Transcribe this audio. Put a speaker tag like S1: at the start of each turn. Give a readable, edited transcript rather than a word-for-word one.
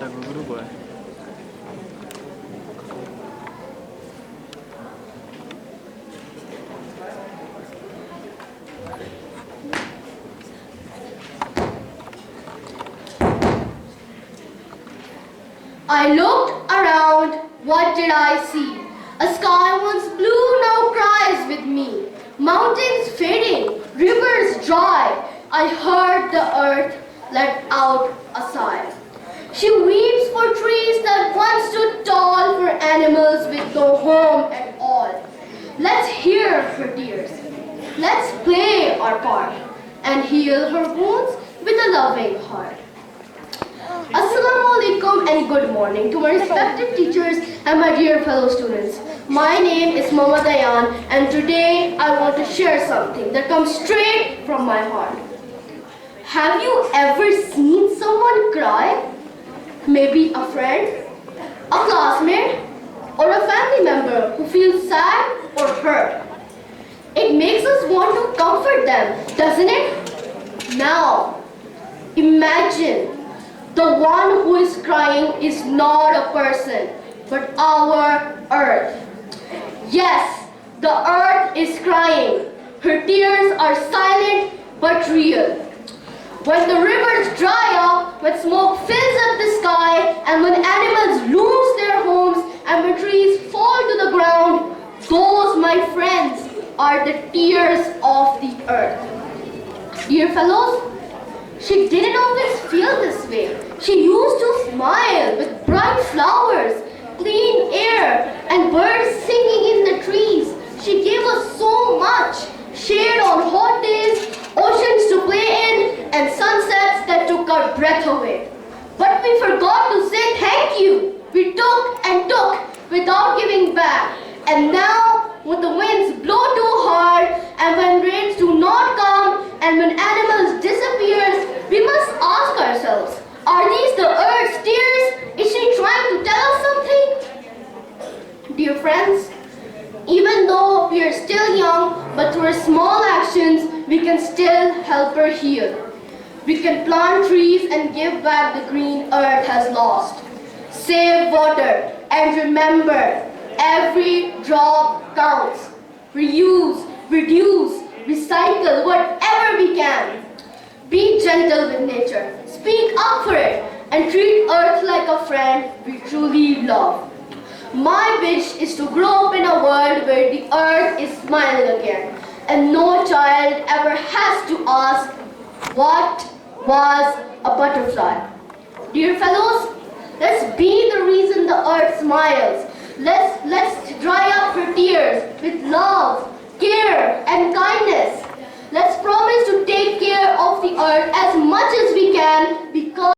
S1: I looked around, what did I see? A sky once blue now cries with me. Mountains fading, rivers dry. I heard the earth let out a sigh. She weeps for trees that once stood tall, for animals with no home at all. Let's hear her tears. Let's play our part and heal her wounds with a loving heart. Assalamu alaikum and good morning to my respected teachers and my dear fellow students. My name is Mohammad Ayan and today I want to share something that comes straight from my heart. Have you ever seen someone cry? Maybe a friend, a classmate, or a family member who feels sad or hurt. It makes us want to comfort them, doesn't it? Now, imagine the one who is crying is not a person, but our earth. Yes, the earth is crying. Her tears are silent but real. When the rivers dry up, when smoke fills up the sky, and when animals lose their homes, and when trees fall to the ground, those, my friends, are the tears of the earth. Dear fellows, she didn't always feel this way. She used to smile with bright flowers, clean air, and birds singing in the trees. She gave us so much, shade on hot days, oceans to play in, and sunsets that took our breath away. But we forgot to say thank you. We took and took without giving back. And now, when the winds blow too hard, and when rains do not come, and when animals disappear, we must ask ourselves, are these the earth's tears? Is she trying to tell us something? Dear friends, even though we are still young, but through our small actions, we can still help her heal. We can plant trees and give back the green earth has lost. Save water and remember, every drop counts. Reuse, reduce, recycle whatever we can. Be gentle with nature. Speak up for it and treat earth like a friend we truly love. My wish is to grow up in a world where the earth is smiling again and no child ever has to ask, what was a butterfly? Dear fellows, let's be the reason the earth smiles. Let's dry up her tears with love, care, and kindness. Let's promise to take care of the earth as much as we can